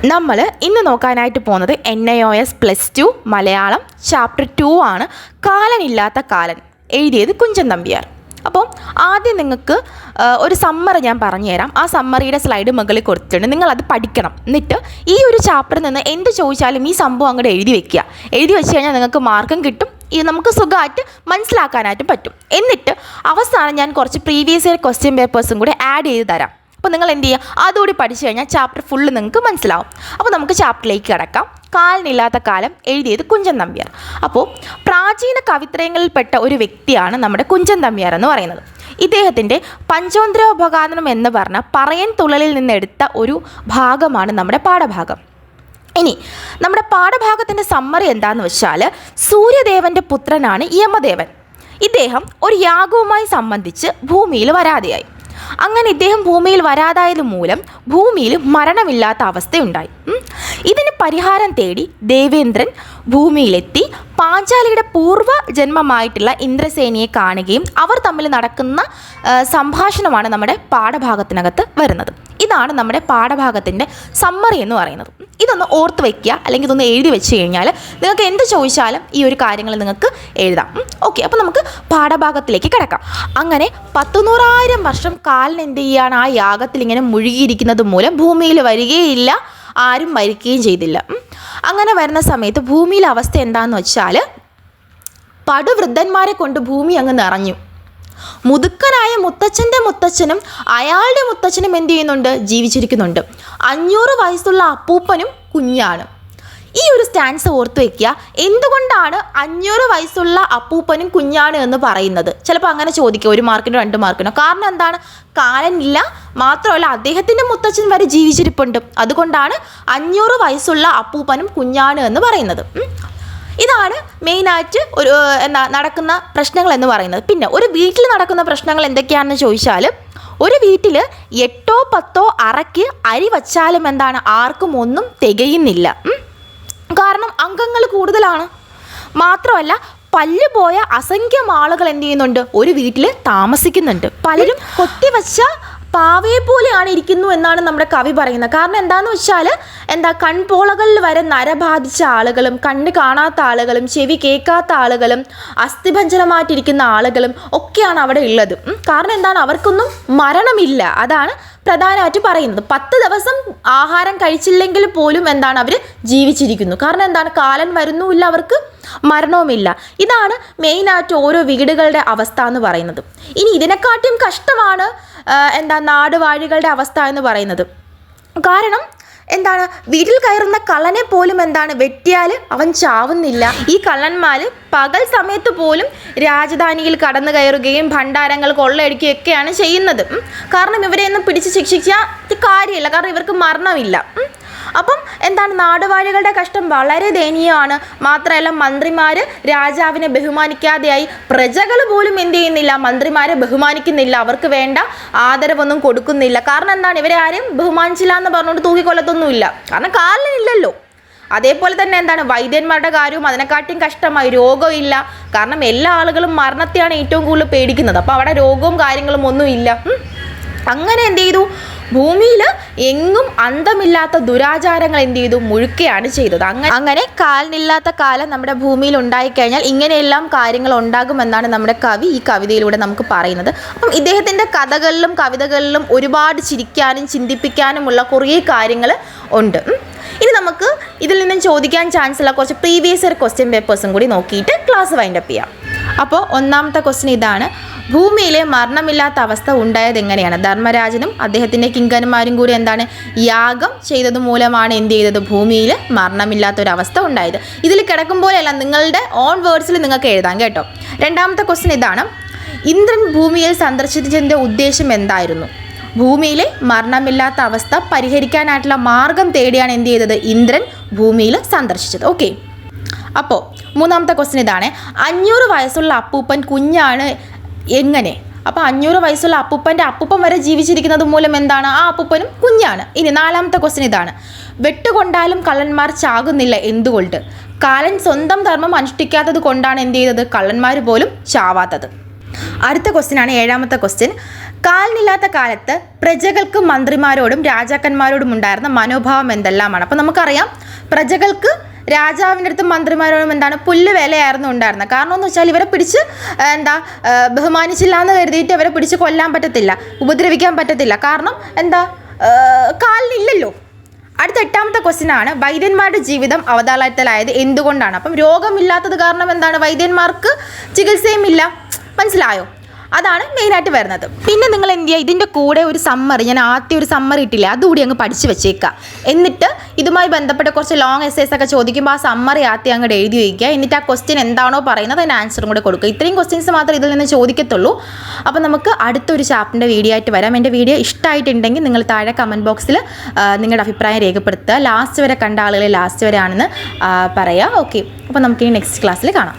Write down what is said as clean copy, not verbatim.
നമ്മൾ ഇന്ന് നോക്കാനായിട്ട് പോകുന്നത് NIOS +2 മലയാളം ചാപ്റ്റർ 2 ആണ്. കാലനില്ലാത്ത കാലൻ, എഴുതിയത് കുഞ്ചൻ നമ്പ്യാർ. അപ്പോൾ ആദ്യം നിങ്ങൾക്ക് ഒരു സമ്മറി ഞാൻ പറഞ്ഞു തരാം. ആ സമ്മറിയുടെ സ്ലൈഡ് മുകളിൽ കൊടുത്തിട്ടുണ്ട്, നിങ്ങളത് പഠിക്കണം. എന്നിട്ട് ഈ ഒരു ചാപ്റ്ററിൽ നിന്ന് എന്ത് ചോദിച്ചാലും ഈ സംഭവം അങ്ങോട്ട് എഴുതി വെക്കുക. എഴുതി വെച്ച് കഴിഞ്ഞാൽ നിങ്ങൾക്ക് മാർക്കും കിട്ടും, ഇത് നമുക്ക് സുഖമായിട്ട് മനസ്സിലാക്കാനായിട്ടും പറ്റും. എന്നിട്ട് അവസാനം ഞാൻ കുറച്ച് പ്രീവിയസ് ഇയർ ക്വസ്റ്റ്യൻ പേപ്പേഴ്സും കൂടി ആഡ് ചെയ്ത് തരാം. അപ്പോൾ നിങ്ങൾ എന്ത് ചെയ്യുക, അതുകൂടി പഠിച്ചു കഴിഞ്ഞാൽ ചാപ്റ്റർ ഫുള്ള് നിങ്ങൾക്ക് മനസ്സിലാവും. അപ്പോൾ നമുക്ക് ചാപ്റ്ററിലേക്ക് കിടക്കാം. കാലനില്ലാത്ത കാലം, എഴുതിയത് കുഞ്ചൻ നമ്പ്യാർ. അപ്പോൾ പ്രാചീന കവിത്രയങ്ങളിൽപ്പെട്ട ഒരു വ്യക്തിയാണ് നമ്മുടെ കുഞ്ചൻ നമ്പ്യാർ എന്ന് പറയുന്നത്. ഇദ്ദേഹത്തിൻ്റെ പഞ്ചോന്തരോപഗാനം എന്ന് പറഞ്ഞ പറയൻ തുള്ളലിൽ നിന്നെടുത്ത ഒരു ഭാഗമാണ് നമ്മുടെ പാഠഭാഗം. ഇനി നമ്മുടെ പാഠഭാഗത്തിൻ്റെ സമ്മറി എന്താണെന്ന് വെച്ചാൽ, സൂര്യദേവൻ്റെ പുത്രനാണ് യമദേവൻ. ഇദ്ദേഹം ഒരു യാഗവുമായി സംബന്ധിച്ച് ഭൂമിയിൽ വരാതെയായി. അങ്ങനെ ഇദ്ദേഹം ഭൂമിയിൽ വരാതായത് മൂലം ഭൂമിയിൽ മരണമില്ലാത്ത അവസ്ഥയുണ്ടായി. ഇതിന് പരിഹാരം തേടി ദേവേന്ദ്രൻ ഭൂമിയിലെത്തി പാഞ്ചാലിയുടെ പൂർവ്വ ജന്മമായിട്ടുള്ള ഇന്ദ്രസേനിയെ കാണുകയും അവർ തമ്മിൽ നടക്കുന്ന സംഭാഷണമാണ് നമ്മുടെ പാഠഭാഗത്തിനകത്ത് വരുന്നത്. ഇതാണ് നമ്മുടെ പാഠഭാഗത്തിൻ്റെ സമ്മറി എന്ന് പറയുന്നത്. ഇതൊന്ന് ഓർത്ത് വയ്ക്കുക, അല്ലെങ്കിൽ ഇതൊന്ന് എഴുതി വെച്ച് കഴിഞ്ഞാൽ നിങ്ങൾക്ക് എന്ത് ചോദിച്ചാലും ഈ ഒരു കാര്യങ്ങൾ നിങ്ങൾക്ക് എഴുതാം. ഓക്കെ, അപ്പോൾ നമുക്ക് പാഠഭാഗത്തിലേക്ക് കിടക്കാം. അങ്ങനെ 100,000 വർഷം കാലൻ എന്ത് ചെയ്യുകയാണ്, ആ യാഗത്തിൽ ഇങ്ങനെ മുഴുകിയിരിക്കുന്നത് മൂലം ഭൂമിയിൽ വരികയില്ല, ആരും മരിക്കുകയും ചെയ്തില്ല. അങ്ങനെ വരുന്ന സമയത്ത് ഭൂമിയിലെ അവസ്ഥ എന്താണെന്ന് വെച്ചാൽ, പടുവൃദ്ധന്മാരെ കൊണ്ട് ഭൂമി അങ്ങ് നിറഞ്ഞു. മുതുക്കനായ മുത്തച്ഛൻ്റെ മുത്തച്ഛനും അയാളുടെ മുത്തച്ഛനും എന്ത് ചെയ്യുന്നുണ്ട്, ജീവിച്ചിരിക്കുന്നുണ്ട്. 500 വയസ്സുള്ള അപ്പൂപ്പനും കുഞ്ഞാണ്. ഈ ഒരു സ്റ്റാൻസ് ഓർത്ത് വയ്ക്കുക. എന്തുകൊണ്ടാണ് 500 വയസ്സുള്ള അപ്പൂപ്പനും കുഞ്ഞാണ് എന്ന് പറയുന്നത്? ചിലപ്പോൾ അങ്ങനെ ചോദിക്കുക, 1 മാർക്കിനോ 2 മാർക്കിനോ. കാരണം എന്താണ്, കാലനില്ല, മാത്രമല്ല അദ്ദേഹത്തിൻ്റെ മുത്തച്ഛൻ വരെ ജീവിച്ചിരിപ്പുണ്ട്. അതുകൊണ്ടാണ് 500 വയസ്സുള്ള അപ്പൂപ്പനും കുഞ്ഞാണ് എന്ന് പറയുന്നത്. ഇതാണ് മെയിനായിട്ട് ഒരു നടക്കുന്ന പ്രശ്നങ്ങൾ എന്ന് പറയുന്നത്. പിന്നെ ഒരു വീട്ടിൽ നടക്കുന്ന പ്രശ്നങ്ങൾ എന്തൊക്കെയാണെന്ന് ചോദിച്ചാൽ, ഒരു വീട്ടിൽ 8 or 10 അറയ്ക്ക് അരി വച്ചാലും എന്താണ്, ആർക്കും ഒന്നും തികയുന്നില്ല. കാരണം അംഗങ്ങൾ കൂടുതലാണ്. മാത്രമല്ല പല്ലുപോയ അസംഖ്യം ആളുകൾ എന്ത് ചെയ്യുന്നുണ്ട്, ഒരു വീട്ടിൽ താമസിക്കുന്നുണ്ട്. പലരും കൊത്തിവച്ച പാവയെ പോലെയാണ് ഇരിക്കുന്നു എന്നാണ് നമ്മുടെ കവി പറയുന്നത്. കാരണം എന്താണെന്ന് വെച്ചാൽ, കൺപോളകളിൽ വരെ നരബാധിച്ച ആളുകളും, കണ്ണ് കാണാത്ത ആളുകളും, ചെവി കേൾക്കാത്ത ആളുകളും, അസ്ഥിഭഞ്ജനമായിട്ടിരിക്കുന്ന ആളുകളും ഒക്കെയാണ് അവിടെ ഉള്ളത്. കാരണം എന്താണ്, അവർക്കൊന്നും മരണമില്ല. അതാണ് പ്രധാനമായിട്ട് പറയുന്നത്. 10 ദിവസം ആഹാരം കഴിച്ചില്ലെങ്കിൽ പോലും എന്താണ്, അവർ ജീവിച്ചിരിക്കുന്നു. കാരണം എന്താണ്, കാലൻ വരുന്നുമില്ല, അവർക്ക് മരണവുമില്ല. ഇതാണ് മെയിനായിട്ട് ഓരോ വീടുകളുടെ അവസ്ഥ എന്ന് പറയുന്നത്. ഇനി ഇതിനെക്കാട്ടിയും കഷ്ടമാണ് നാടുവാഴികളുടെ അവസ്ഥ എന്ന് പറയുന്നത്. കാരണം എന്താണ്, വീട്ടിൽ കയറുന്ന കള്ളനെ പോലും വെട്ടിയാൽ അവൻ ചാവുന്നില്ല. ഈ കള്ളന്മാർ പകൽ സമയത്ത് പോലും രാജധാനിയിൽ കടന്നു കയറുകയും ഭണ്ഡാരങ്ങൾ കൊള്ളയടിക്കുകയൊക്കെയാണ് ചെയ്യുന്നത്. കാരണം ഇവരെയൊന്നും പിടിച്ച് ശിക്ഷിച്ചാൽ കാര്യമില്ല, കാരണം ഇവർക്ക് മരണമില്ല. അപ്പം നാടുവാഴികളുടെ കഷ്ടം വളരെ ദയനീയമാണ്. മാത്രമല്ല മന്ത്രിമാർ രാജാവിനെ ബഹുമാനിക്കാതെയായി. പ്രജകൾ പോലും എന്ത് ചെയ്യുന്നില്ല, മന്ത്രിമാരെ ബഹുമാനിക്കുന്നില്ല, അവർക്ക് വേണ്ട ആദരവൊന്നും കൊടുക്കുന്നില്ല. കാരണം ഇവരെ ആരെയും ബഹുമാനിച്ചില്ല എന്ന് പറഞ്ഞുകൊണ്ട് തൂക്കിക്കൊല്ലത്തൊന്നുമില്ല, കാരണം കാലനില്ലല്ലോ. അതേപോലെ തന്നെ വൈദ്യന്മാരുടെ കാര്യവും അതിനെക്കാട്ടിയും കഷ്ടമായി. രോഗമില്ല, കാരണം എല്ലാ ആളുകളും മരണത്തെയാണ് ഏറ്റവും കൂടുതൽ പേടിക്കുന്നത്. അപ്പോൾ അവിടെ രോഗവും കാര്യങ്ങളും ഒന്നുമില്ല. അങ്ങനെ എന്ത് ചെയ്തു, ഭൂമിയിൽ എങ്ങും അന്തമില്ലാത്ത ദുരാചാരങ്ങൾ എന്ത് ചെയ്തു, മുഴുക്കുകയാണ് ചെയ്തത്. അങ്ങനെ കാലനില്ലാത്ത കാലം നമ്മുടെ ഭൂമിയിൽ ഉണ്ടായിക്കഴിഞ്ഞാൽ ഇങ്ങനെയെല്ലാം കാര്യങ്ങൾ ഉണ്ടാകുമെന്നാണ് നമ്മുടെ കവി ഈ കവിതയിലൂടെ നമുക്ക് പറയുന്നത്. അപ്പം ഇദ്ദേഹത്തിൻ്റെ കഥകളിലും കവിതകളിലും ഒരുപാട് ചിരിക്കാനും ചിന്തിപ്പിക്കാനുമുള്ള കുറേ കാര്യങ്ങൾ ഉണ്ട്. ഇനി നമുക്ക് ഇതിൽ നിന്നും ചോദിക്കാൻ ചാൻസ് ഉള്ള കുറച്ച് പ്രീവിയസ് ഇയർ ക്വസ്റ്റ്യൻ പേപ്പേഴ്സും കൂടി നോക്കിയിട്ട് ക്ലാസ് വൈൻഡപ്പ് ചെയ്യാം. അപ്പോൾ ഒന്നാമത്തെ ക്വസ്റ്റ്യൻ ഇതാണ്, ഭൂമിയിലെ മരണമില്ലാത്ത അവസ്ഥ ഉണ്ടായത് എങ്ങനെയാണ്? ധർമ്മരാജനും അദ്ദേഹത്തിൻ്റെ കിങ്കരന്മാരും കൂടി യാഗം ചെയ്തത് മൂലമാണ് എന്ത് ചെയ്തത്, ഭൂമിയിൽ മരണമില്ലാത്തൊരവസ്ഥ ഉണ്ടായത്. ഇതിൽ കിടക്കുമ്പോഴല്ല, നിങ്ങളുടെ ഓൺ വേർഡ്സിൽ നിങ്ങൾക്ക് എഴുതാം കേട്ടോ. രണ്ടാമത്തെ ക്വസ്റ്റ്യൻ ഇതാണ്, ഇന്ദ്രൻ ഭൂമിയിൽ സന്ദർശിച്ചതിൻ്റെ ഉദ്ദേശം എന്തായിരുന്നു? ഭൂമിയിലെ മരണമില്ലാത്ത അവസ്ഥ പരിഹരിക്കാനായിട്ടുള്ള മാർഗം തേടിയാണ് എന്ത് ചെയ്തത്, ഇന്ദ്രൻ ഭൂമിയിൽ സന്ദർശിച്ചത്. ഓക്കെ, അപ്പോൾ മൂന്നാമത്തെ ക്വസ്റ്റ്യൻ ഇതാണ്, 500 വയസ്സുള്ള അപ്പൂപ്പൻ കുഞ്ഞാണ് എങ്ങനെ? അപ്പോൾ 500 വയസ്സുള്ള അപ്പൂപ്പൻ്റെ അപ്പൂപ്പൻ വരെ ജീവിച്ചിരിക്കുന്നത് മൂലം ആ അപ്പൂപ്പനും കുഞ്ഞാണ്. ഇനി നാലാമത്തെ ക്വസ്റ്റ്യൻ ഇതാണ്, വെട്ടുകൊണ്ടാലും കള്ളന്മാർ ചാകുന്നില്ല എന്തുകൊണ്ട്? കാലൻ സ്വന്തം ധർമ്മം അനുഷ്ഠിക്കാത്തത് കൊണ്ടാണ് എന്ത് ചെയ്തത്, കള്ളന്മാർ പോലും ചാവാത്തത്. അടുത്ത ക്വസ്റ്റ്യനാണ് 7ാമത്തെ ക്വസ്റ്റ്യൻ. കാലനില്ലാത്ത കാലത്ത് പ്രജകൾക്ക് മന്ത്രിമാരോടും രാജാക്കന്മാരോടും ഉണ്ടായിരുന്ന മനോഭാവം എന്തെല്ലാമാണ്? അപ്പോൾ നമുക്കറിയാം, പ്രജകൾക്ക് രാജാവിൻ്റെ അടുത്തും മന്ത്രിമാരോടും എന്താണ് പുല്ല് വിലയായിരുന്നു ഉണ്ടായിരുന്നത്. കാരണം എന്ന് വെച്ചാൽ ഇവരെ പിടിച്ച് ബഹുമാനിച്ചില്ല എന്ന് കരുതിയിട്ട് ഇവരെ പിടിച്ച് കൊല്ലാൻ പറ്റത്തില്ല, ഉപദ്രവിക്കാൻ പറ്റത്തില്ല. കാരണം കാലിനില്ലല്ലോ. അടുത്ത 8ാമത്തെ ക്വസ്റ്റ്യൻ ആണ്, വൈദ്യന്മാരുടെ ജീവിതം അവതാളത്തിലായത് എന്തുകൊണ്ടാണ്? അപ്പം രോഗമില്ലാത്തത് കാരണം എന്താണ്? വൈദ്യന്മാർക്ക് ചികിത്സയും ഇല്ല. മനസ്സിലായോ? അതാണ് മെയിനായിട്ട് വരുന്നത്. പിന്നെ നിങ്ങൾ എന്ത് ചെയ്യുക, ഇതിൻ്റെ കൂടെ ഒരു സമ്മറി, ഞാൻ ആദ്യം ഒരു സമ്മറി ഇട്ടില്ല, അതുകൂടി അങ്ങ് പഠിച്ച് വെച്ചേക്കുക. എന്നിട്ട് ഇതുമായി ബന്ധപ്പെട്ട കുറച്ച് ലോങ് എസ്സേസ് ഒക്കെ ചോദിക്കുമ്പോൾ ആ സമ്മറി ആദ്യം അങ്ങോട്ട് എഴുതി വയ്ക്കുക. എന്നിട്ട് ആ ക്വസ്റ്റ്യൻ എന്താണോ പറയുന്നത് അതിന് ആൻസറും കൂടെ കൊടുക്കുക. ഇത്രയും ക്വസ്റ്റ്യൻസ് മാത്രമേ ഇതിൽ നിന്ന് ചോദിക്കത്തുള്ളൂ. അപ്പോൾ നമുക്ക് അടുത്തൊരു ചാപ്റ്ററിൻ്റെ വീഡിയോ ആയിട്ട് വരാം. എൻ്റെ വീഡിയോ ഇഷ്ടമായിട്ടുണ്ടെങ്കിൽ നിങ്ങൾ താഴെ കമൻറ്റ് ബോക്സിൽ നിങ്ങളുടെ അഭിപ്രായം രേഖപ്പെടുത്തുക. ലാസ്റ്റ് വരെ കണ്ട ആളുകൾ ലാസ്റ്റ് വരെ ആണെന്ന് പറയുക. ഓക്കെ, അപ്പോൾ നമുക്ക് ഈ നെക്സ്റ്റ് ക്ലാസ്സിൽ കാണാം.